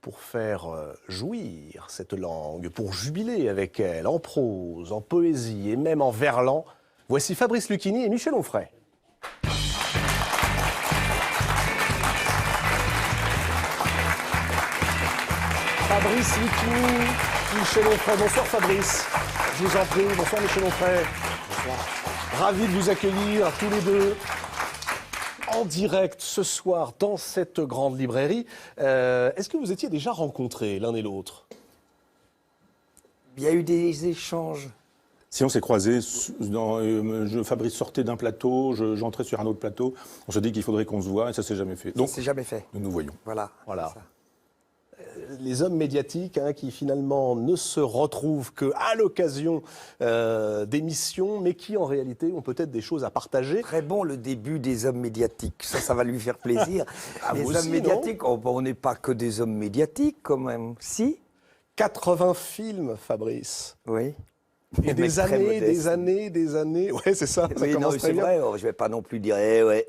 pour faire jouir cette langue, pour jubiler avec elle, en prose, en poésie et même en verlan. Voici Fabrice Lucchini et Michel Onfray. Fabrice Lucchini, Michel Onfray. Bonsoir Fabrice. Je vous en prie. Bonsoir Michel Onfray. Bonsoir. Ravi de vous accueillir tous les deux en direct ce soir dans cette grande librairie. Est-ce que vous étiez déjà rencontrés l'un et l'autre? Il y a eu des échanges. Si on s'est croisés, Fabrice sortait d'un plateau, j'entrais sur un autre plateau, on se dit qu'il faudrait qu'on se voit et ça s'est jamais fait. Donc, ça s'est jamais fait. Nous nous voyons. Voilà. Les hommes médiatiques qui finalement ne se retrouvent qu'à l'occasion d'émissions, mais qui en réalité ont peut-être des choses à partager. Très bon le début des hommes médiatiques, ça va lui faire plaisir. Les hommes aussi, médiatiques, on n'est pas que des hommes médiatiques quand même, si? 80 films, Fabrice. Oui. Et des années. Ouais, c'est ça. Oui, non, c'est vrai, je ne vais pas non plus dire, ouais.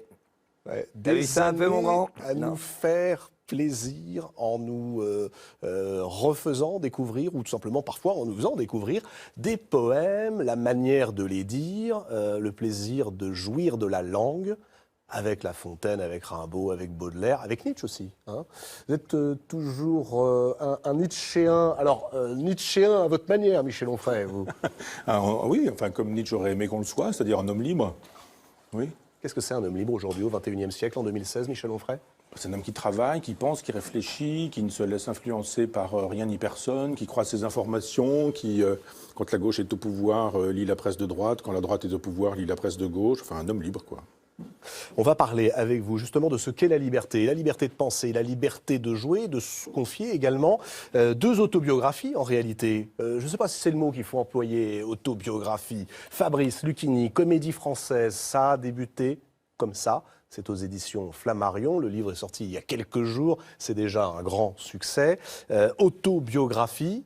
T'as vu ça un peu, mon grand? À nous faire plaisir en nous refaisant découvrir, ou tout simplement parfois en nous faisant découvrir des poèmes, la manière de les dire, le plaisir de jouir de la langue, avec La Fontaine, avec Rimbaud, avec Baudelaire, avec Nietzsche aussi. Vous êtes toujours un Nietzschéen, alors Nietzschéen à votre manière, Michel Onfray, vous. Oui, enfin comme Nietzsche aurait aimé qu'on le soit, c'est-à-dire un homme libre. Oui. Qu'est-ce que c'est un homme libre aujourd'hui, au XXIe siècle, en 2016, Michel Onfray? C'est un homme qui travaille, qui pense, qui réfléchit, qui ne se laisse influencer par rien ni personne, qui croit ses informations, qui, quand la gauche est au pouvoir, lit la presse de droite, quand la droite est au pouvoir, lit la presse de gauche. Enfin, un homme libre, quoi. On va parler avec vous justement de ce qu'est la liberté de penser, la liberté de jouer, de se confier également. Deux autobiographies en réalité. Je ne sais pas si c'est le mot qu'il faut employer, autobiographie. Fabrice Lucchini, comédie française, ça a débuté comme ça. C'est aux éditions Flammarion. Le livre est sorti il y a quelques jours. C'est déjà un grand succès. Autobiographie.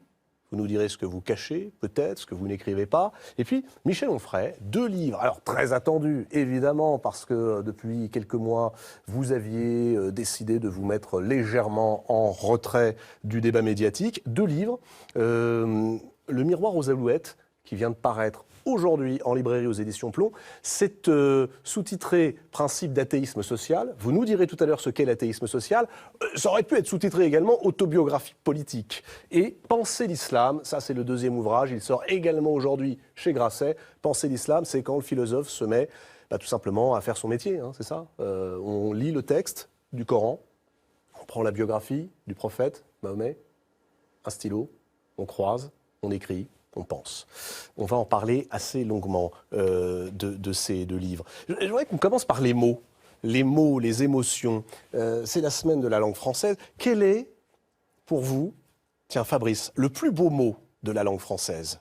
Vous nous direz ce que vous cachez, peut-être, ce que vous n'écrivez pas. Et puis, Michel Onfray, deux livres, alors très attendus, évidemment, parce que depuis quelques mois, vous aviez décidé de vous mettre légèrement en retrait du débat médiatique. Deux livres, Le miroir aux alouettes, qui vient de paraître aujourd'hui en librairie aux éditions Plomb. C'est sous-titré « Principe d'athéisme social ». Vous nous direz tout à l'heure ce qu'est l'athéisme social. Ça aurait pu être sous-titré également « Autobiographie politique ». Et « Penser l'islam », ça c'est le deuxième ouvrage, il sort également aujourd'hui chez Grasset. « Penser l'islam », c'est quand le philosophe se met tout simplement à faire son métier, c'est ça. On lit le texte du Coran, on prend la biographie du prophète, Mahomet, un stylo, on croise, on écrit, on pense. On va en parler assez longuement de ces deux livres. Je voudrais qu'on commence par les mots, les émotions. C'est la semaine de la langue française. Quel est, pour vous, tiens Fabrice, le plus beau mot de la langue française?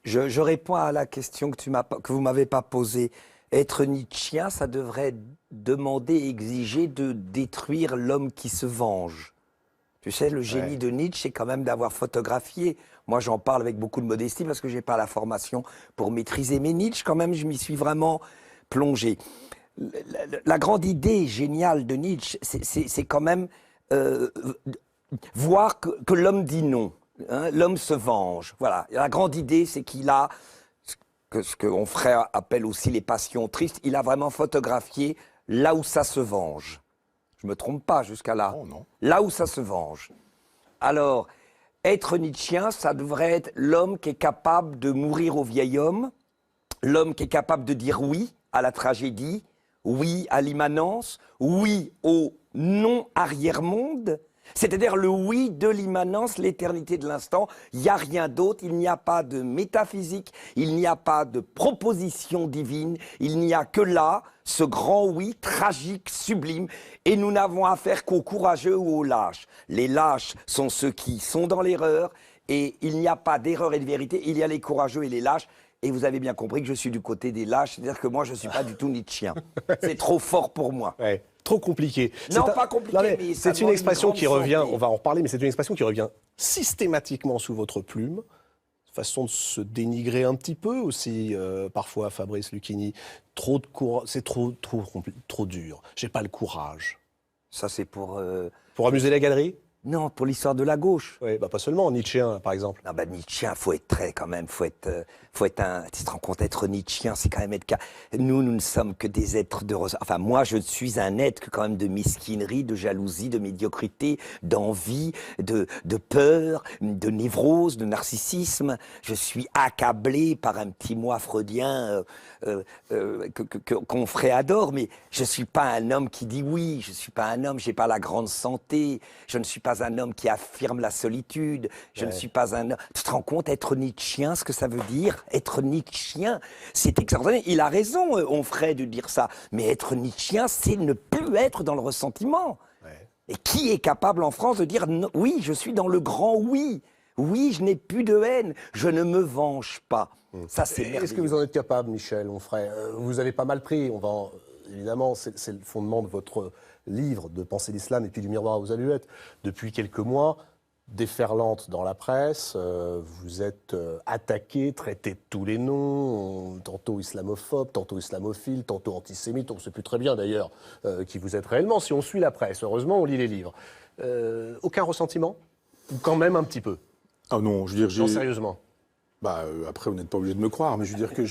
Je réponds à la question que vous m'avez pas posée. Être nietzschéen, ça devrait demander, exiger de détruire l'homme qui se venge. Tu sais, le génie de Nietzsche, c'est quand même d'avoir photographié. Moi, j'en parle avec beaucoup de modestie parce que je n'ai pas la formation pour maîtriser. Mais Nietzsche, quand même, je m'y suis vraiment plongé. La grande idée géniale de Nietzsche, c'est quand même voir que l'homme dit non. L'homme se venge. Voilà. La grande idée, c'est qu'il a, ce que Onfray appelle aussi les passions tristes, il a vraiment photographié là où ça se venge. Je ne me trompe pas jusqu'à là. Oh, non. Là où ça se venge. Alors, être nietzschéen, ça devrait être l'homme qui est capable de mourir au vieil homme, l'homme qui est capable de dire oui à la tragédie, oui à l'immanence, oui au non-arrière-monde, c'est-à-dire le oui de l'immanence, l'éternité de l'instant. Il n'y a rien d'autre, il n'y a pas de métaphysique, il n'y a pas de proposition divine, il n'y a que là, ce grand oui, tragique, sublime, et nous n'avons affaire qu'aux courageux ou aux lâches. Les lâches sont ceux qui sont dans l'erreur, et il n'y a pas d'erreur et de vérité, il y a les courageux et les lâches, et vous avez bien compris que je suis du côté des lâches, c'est-à-dire que moi je ne suis pas du tout nietzschéen. C'est trop fort pour moi. Ouais. Trop compliqué. Non, pas compliqué, mais c'est une expression qui revient, santé. on va en reparler, mais c'est une expression qui revient systématiquement sous votre plume. Façon de se dénigrer un petit peu aussi, parfois, Fabrice Lucchini. Trop de courage, c'est trop dur. J'ai pas le courage. Ça, c'est pour... Pour amuser la galerie? Non, pour l'histoire de la gauche. Oui, bah pas seulement, Nietzschéen, par exemple. Non, bah, Nietzschéen, faut être très quand même, faut être un. Tu te rends compte, être Nietzschéen, c'est quand même être. Nous ne sommes que des êtres de. Enfin, moi, je suis un être que quand même de mesquinerie, de jalousie, de médiocrité, d'envie, de peur, de névrose, de narcissisme. Je suis accablé par un petit moi freudien qu'on ferait adore, mais je suis pas un homme qui dit oui. Je suis pas un homme. J'ai pas la grande santé. Je ne suis pas un homme qui affirme la solitude. Je ne suis pas un homme. Tu te rends compte, être Nietzschéen, ce que ça veut dire? Être Nietzschéen, c'est extraordinaire. Il a raison, Onfray, de dire ça. Mais être Nietzschéen, c'est ne plus être dans le ressentiment. Ouais. Et qui est capable en France de dire non, oui, je suis dans le grand oui. Oui, je n'ai plus de haine. Je ne me venge pas. Ça, c'est merveilleux. Est-ce que vous en êtes capable, Michel Onfray? Vous avez pas mal pris. Évidemment, c'est le fondement de votre livre de Penser l'islam et puis du miroir aux aluettes. Depuis quelques mois, déferlante dans la presse, vous êtes attaqué, traité de tous les noms, tantôt islamophobe, tantôt islamophile, tantôt antisémite, on ne sait plus très bien d'ailleurs qui vous êtes réellement si on suit la presse. Heureusement, on lit les livres. Aucun ressentiment? Ou quand même un petit peu? Ah non, je veux dire, Non, sérieusement. Après, vous n'êtes pas obligé de me croire, mais je veux dire que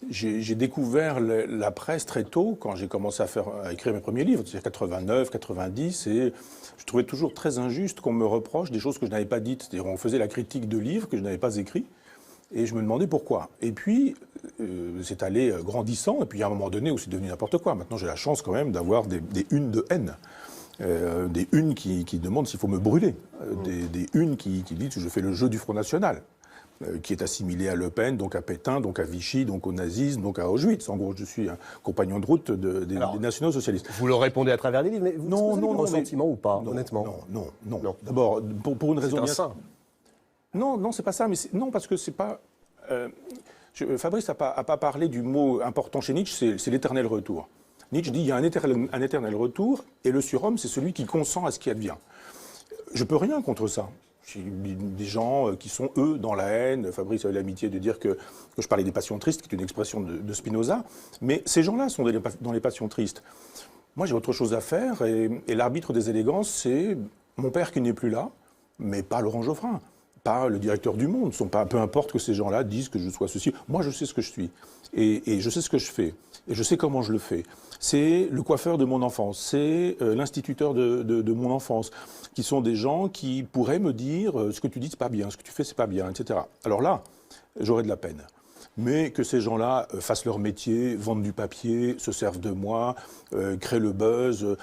j'ai découvert la presse très tôt, quand j'ai commencé à écrire mes premiers livres, c'est-à-dire 89, 90, et je trouvais toujours très injuste qu'on me reproche des choses que je n'avais pas dites. C'est-à-dire on faisait la critique de livres que je n'avais pas écrits, et je me demandais pourquoi. Et puis, c'est allé grandissant, et puis à un moment donné, où c'est devenu n'importe quoi. Maintenant, j'ai la chance quand même d'avoir des unes de haine. Des unes qui demandent s'il faut me brûler, des unes qui disent que je fais le jeu du Front National, qui est assimilé à Le Pen, donc à Pétain, donc à Vichy, donc au nazisme, donc à Auschwitz. En gros, je suis un compagnon de route des nationaux socialistes. Vous le répondez à travers les livres, mais vous avez du ressentiment ou pas, non, honnêtement? Non. D'abord, pour une raison C'est un bien... saint. Non, c'est pas ça, mais non, parce que c'est pas... Fabrice n'a pas parlé du mot important chez Nietzsche, c'est l'éternel retour. Nietzsche dit il y a un éternel retour, et le surhomme, c'est celui qui consent à ce qui advient. Je peux rien contre ça. J'ai des gens qui sont, eux, dans la haine. Fabrice a eu l'amitié de dire que je parlais des passions tristes, qui est une expression de Spinoza. Mais ces gens-là sont dans les passions tristes. Moi, j'ai autre chose à faire, et l'arbitre des élégances, c'est mon père qui n'est plus là, mais pas Laurent Geoffrin, pas le directeur du Monde. Peu importe que ces gens-là disent que je sois ceci. Moi, je sais ce que je suis. Et je sais ce que je fais. Et je sais comment je le fais. C'est le coiffeur de mon enfance. C'est l'instituteur de mon enfance. Qui sont des gens qui pourraient me dire ce que tu dis, c'est pas bien, ce que tu fais, c'est pas bien, etc. Alors là, j'aurais de la peine. Mais que ces gens-là fassent leur métier, vendent du papier, se servent de moi, créent le buzz,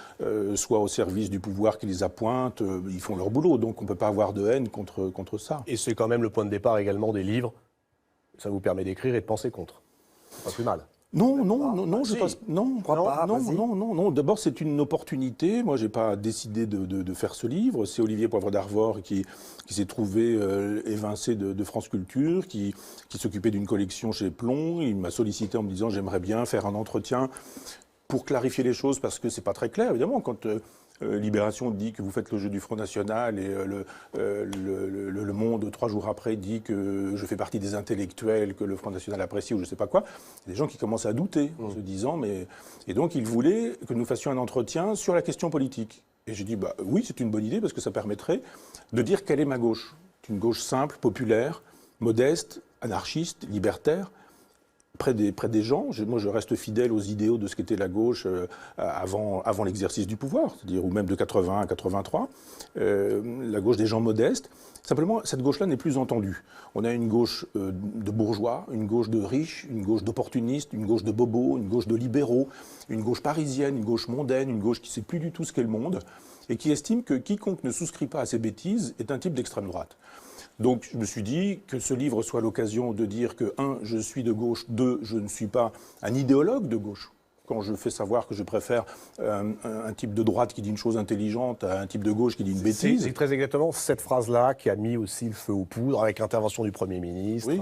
soient au service du pouvoir qui les appointe, ils font leur boulot. Donc on ne peut pas avoir de haine contre ça. Et c'est quand même le point de départ également des livres. Ça vous permet d'écrire et de penser contre. C'est pas plus mal. Non, je si. pense non, non. D'abord, c'est une opportunité. Moi, j'ai pas décidé de faire ce livre. C'est Olivier Poivre d'Arvor qui s'est trouvé évincé de France Culture, qui s'occupait d'une collection chez Plomb. Il m'a sollicité en me disant j'aimerais bien faire un entretien pour clarifier les choses parce que c'est pas très clair, évidemment, quand Libération dit que vous faites le jeu du Front National et le Monde, 3 jours après, dit que je fais partie des intellectuels que le Front National apprécie ou je ne sais pas quoi. Il y a des gens qui commencent à douter en se disant, mais... Et donc, ils voulaient que nous fassions un entretien sur la question politique. Et j'ai dit, bah oui, c'est une bonne idée parce que ça permettrait de dire quelle est ma gauche. C'est une gauche simple, populaire, modeste, anarchiste, libertaire, près des gens. Moi, je reste fidèle aux idéaux de ce qu'était la gauche avant l'exercice du pouvoir, c'est-à-dire ou même de 80 à 83, la gauche des gens modestes. Simplement, cette gauche-là n'est plus entendue. On a une gauche de bourgeois, une gauche de riches, une gauche d'opportunistes, une gauche de bobos, une gauche de libéraux, une gauche parisienne, une gauche mondaine, une gauche qui ne sait plus du tout ce qu'est le monde et qui estime que quiconque ne souscrit pas à ces bêtises est un type d'extrême droite. Donc je me suis dit que ce livre soit l'occasion de dire que, 1, je suis de gauche, 2, je ne suis pas un idéologue de gauche. Quand je fais savoir que je préfère un type de droite qui dit une chose intelligente à un type de gauche qui dit une bêtise. C'est très exactement cette phrase-là qui a mis aussi le feu aux poudres avec l'intervention du Premier ministre. Oui.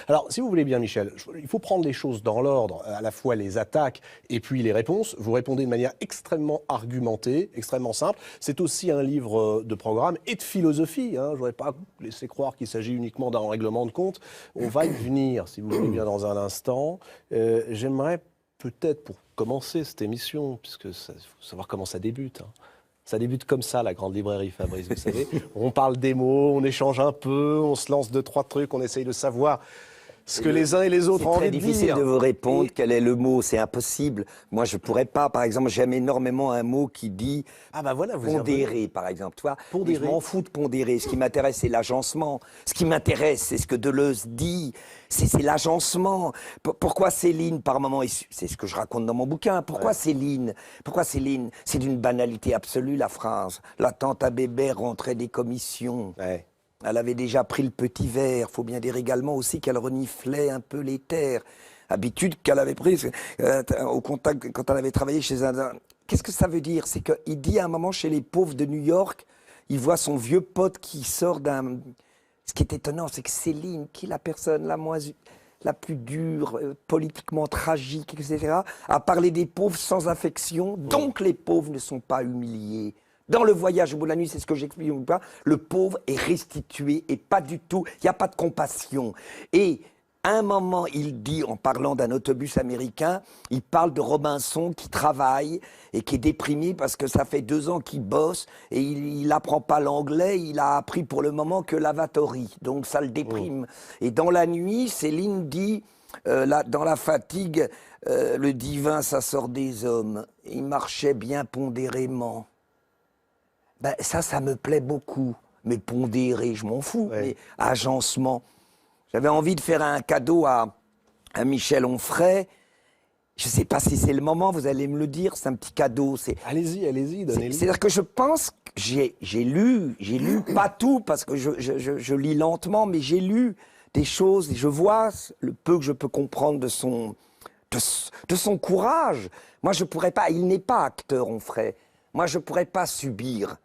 Alors, si vous voulez bien, Michel, il faut prendre les choses dans l'ordre, à la fois les attaques et puis les réponses. Vous répondez de manière extrêmement argumentée, extrêmement simple. C'est aussi un livre de programme et de philosophie. Je ne voudrais pas laisser croire qu'il s'agit uniquement d'un règlement de compte. On va y venir, si vous voulez bien, dans un instant. J'aimerais peut-être, pour commencer cette émission, puisque il faut savoir comment ça débute, Ça débute comme ça, la grande librairie, Fabrice, vous savez. On parle des mots, on échange un peu, on se lance 2-3 trucs, on essaye de savoir ce que les uns et les autres ont envie de dire. C'est très difficile de vous répondre quel est le mot, c'est impossible. Moi, je pourrais pas, par exemple, j'aime énormément un mot qui dit Ah bah voilà, vous y pondérer, par exemple. Tu vois, Pondérer. je m'en fous de pondérer. Ce qui m'intéresse, c'est l'agencement. Ce qui m'intéresse, c'est ce que Deleuze dit. C'est l'agencement. Pourquoi Céline, par moment, c'est ce que je raconte dans mon bouquin. Pourquoi Céline c'est d'une banalité absolue, la phrase. La tante à Bébert rentrait des commissions. Ouais. Elle avait déjà pris le petit verre. Faut bien dire également aussi qu'elle reniflait un peu les terres. Habitude qu'elle avait prise au contact quand elle avait travaillé chez un... Qu'est-ce que ça veut dire? C'est qu'il dit à un moment chez les pauvres de New York, il voit son vieux pote qui sort d'un... Ce qui est étonnant, c'est que Céline, qui est la personne la plus dure, politiquement tragique, etc., a parlé des pauvres sans affection, donc les pauvres ne sont pas humiliés. Dans le voyage au bout de la nuit, c'est ce que j'explique ou pas, le pauvre est restitué et pas du tout, il n'y a pas de compassion. Et à un moment, il dit, en parlant d'un autobus américain, il parle de Robinson qui travaille et qui est déprimé parce que ça fait 2 ans qu'il bosse et il n'apprend pas l'anglais, il a appris pour le moment que l'avatory, donc ça le déprime. Et dans la nuit, Céline dit, dans la fatigue, le divin, ça sort des hommes. Il marchait bien pondérément. Ben, ça me plaît beaucoup. Mais pondéré, je m'en fous. Ouais. Mais agencement. J'avais envie de faire un cadeau à Michel Onfray. Je ne sais pas si c'est le moment, vous allez me le dire. C'est un petit cadeau. Allez-y, donnez-le. C'est-à-dire que je pense que j'ai lu pas tout, parce que je lis lentement, mais j'ai lu des choses, et je vois le peu que je peux comprendre de son courage. Moi, je pourrais pas, il n'est pas acteur, Onfray. Moi, je pourrais pas subir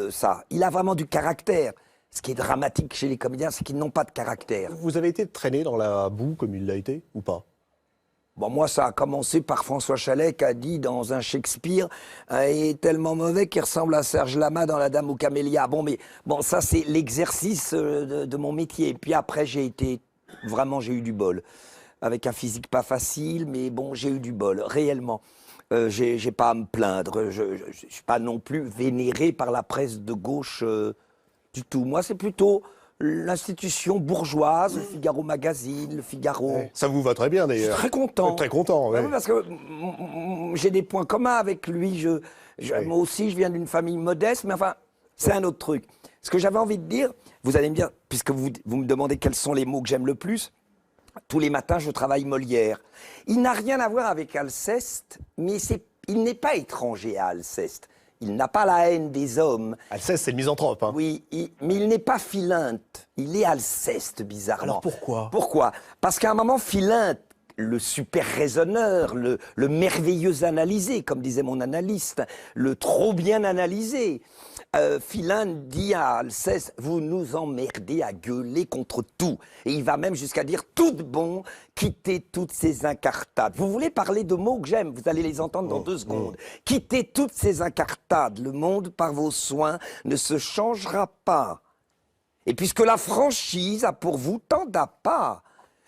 ça. Il a vraiment du caractère. Ce qui est dramatique chez les comédiens, c'est qu'ils n'ont pas de caractère. Vous avez été traîné dans la boue comme il l'a été, ou pas? Bon, moi, ça a commencé par François Chalet qui a dit dans un Shakespeare il est tellement mauvais qu'il ressemble à Serge Lama dans La Dame aux Camélias. Bon, ça, c'est l'exercice de mon métier. Et puis après, j'ai eu du bol. Avec un physique pas facile, mais bon, j'ai eu du bol, réellement. J'ai pas à me plaindre. Je suis pas non plus vénéré par la presse de gauche du tout. Moi, c'est plutôt l'institution bourgeoise, le Figaro Magazine, le Figaro. Ouais. Ça vous va très bien, d'ailleurs. Je suis très content. Très content, oui. Oui, parce que j'ai des points communs avec lui. Moi aussi, je viens d'une famille modeste, mais enfin, c'est un autre truc. Ce que j'avais envie de dire, vous allez me dire, puisque vous me demandez quels sont les mots que j'aime le plus, tous les matins, je travaille Molière. Il n'a rien à voir avec Alceste, mais il n'est pas étranger à Alceste. Il n'a pas la haine des hommes. Alceste, c'est le misanthrope. Hein. Oui, mais il n'est pas Philinte. Il est Alceste, bizarrement. Alors pourquoi? Pourquoi? Parce qu'à un moment, Philinte, le super raisonneur, le merveilleux analysé, comme disait mon analyste, le trop bien analysé, Philinte dit à Alceste, vous nous emmerdez à gueuler contre tout. Et il va même jusqu'à dire, tout bon, quittez toutes ces incartades. Vous voulez parler de mots que j'aime, vous allez les entendre dans 2 secondes. Quittez toutes ces incartades, le monde par vos soins ne se changera pas. Et puisque la franchise a pour vous tant d'appât,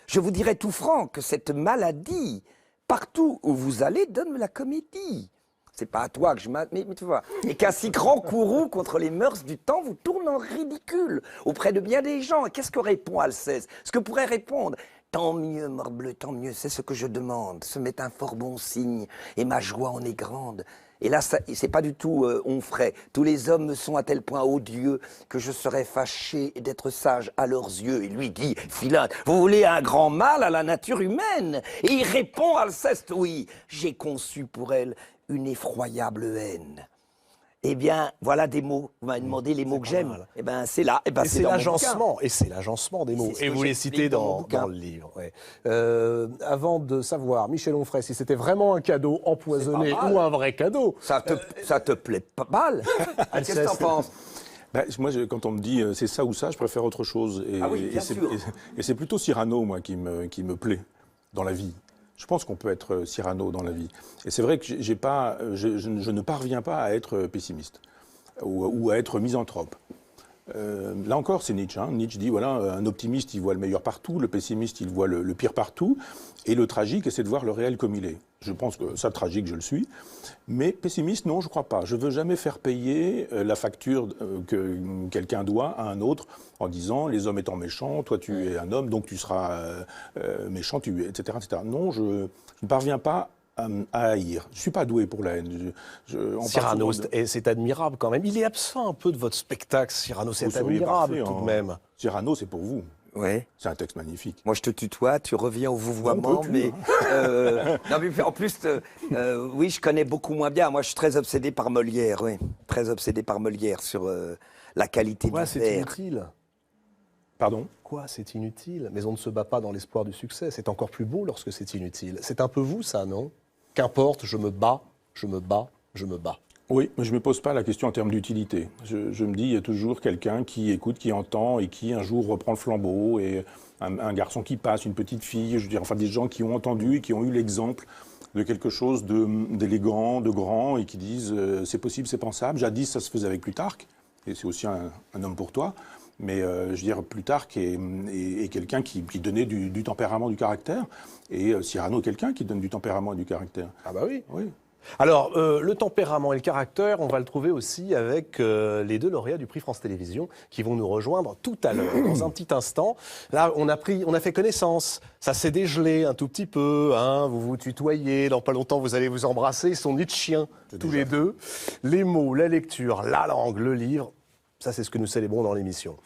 je vous dirai tout franc que cette maladie, partout où vous allez, donne la comédie. C'est pas à toi que je mais tu vois. Et qu'un si grand courroux contre les mœurs du temps vous tourne en ridicule auprès de bien des gens. Et qu'est-ce que répond Alceste? Ce que pourrait répondre, tant mieux, morbleu, tant mieux, c'est ce que je demande. Ce m'est un fort bon signe, et ma joie en est grande. Et là, c'est pas du tout Onfray. Tous les hommes me sont à tel point odieux que je serais fâché d'être sage à leurs yeux. Et lui dit, Philinte, vous voulez un grand mal à la nature humaine? Et il répond à Alceste, oui, j'ai conçu pour elle une effroyable haine. Eh bien, voilà des mots. Vous m'avez demandé les mots que j'aime. Eh bien, c'est là. Eh ben, Et c'est l'agencement. Et c'est l'agencement des mots. C'est ce Et que vous les citez dans le livre. Ouais. Avant de savoir, Michel Onfray, si c'était vraiment un cadeau empoisonné ou un vrai cadeau. Ça te plaît pas mal? Qu'est-ce que t'en penses? Ben, moi, quand on me dit c'est ça ou ça, je préfère autre chose. Et c'est plutôt Cyrano, moi, qui me plaît dans la vie. Je pense qu'on peut être Cyrano dans la vie. Et c'est vrai que je ne parviens pas à être pessimiste ou à être misanthrope. Là encore, c'est Nietzsche. Nietzsche dit, voilà, un optimiste, il voit le meilleur partout, le pessimiste, il voit le pire partout, et le tragique essaie de voir le réel comme il est. Je pense que ça, tragique, je le suis. Mais pessimiste, non, je ne crois pas. Je ne veux jamais faire payer la facture que quelqu'un doit à un autre en disant, les hommes étant méchants, toi tu es un homme, donc tu seras méchant, etc., etc. Non, je ne parviens pas à haïr. Je ne suis pas doué pour la haine. Cyrano, c'est admirable quand même. Il est absent un peu de votre spectacle, Cyrano, c'est admirable tout de même. Cyrano, c'est pour vous. Ouais. C'est un texte magnifique. Moi, je te tutoie, tu reviens au vouvoiement, mais, non, mais en plus, oui, je connais beaucoup moins bien. Moi, je suis très obsédé par Molière, oui, très obsédé par Molière sur la qualité du c'est vers. inutile. Pardon ? Quoi, c'est inutile. Mais on ne se bat pas dans l'espoir du succès. C'est encore plus beau lorsque c'est inutile. C'est un peu vous, ça, non ? Qu'importe, je me bats, je me bats, je me bats. Oui, mais je ne me pose pas la question en termes d'utilité. Je me dis, il y a toujours quelqu'un qui écoute, qui entend et qui un jour reprend le flambeau. Et un garçon qui passe, une petite fille, je veux dire, enfin des gens qui ont entendu et qui ont eu l'exemple de quelque chose d'élégant, de grand et qui disent c'est possible, c'est pensable. Jadis, ça se faisait avec Plutarque, et c'est aussi un homme pour toi. Mais je veux dire, Plutarque est quelqu'un qui donnait du tempérament, du caractère. Et Cyrano est quelqu'un qui donne du tempérament et du caractère. Ah bah oui. Oui. Alors, le tempérament et le caractère, on va le trouver aussi avec les 2 lauréats du prix France Télévisions qui vont nous rejoindre tout à l'heure, dans un petit instant. Là, on a fait connaissance. Ça s'est dégelé un tout petit peu. Hein, vous vous tutoyez. Dans pas longtemps, vous allez vous embrasser. Ils sont Nietzschiens, tous les deux. Les mots, la lecture, la langue, le livre. Ça, c'est ce que nous célébrons dans l'émission.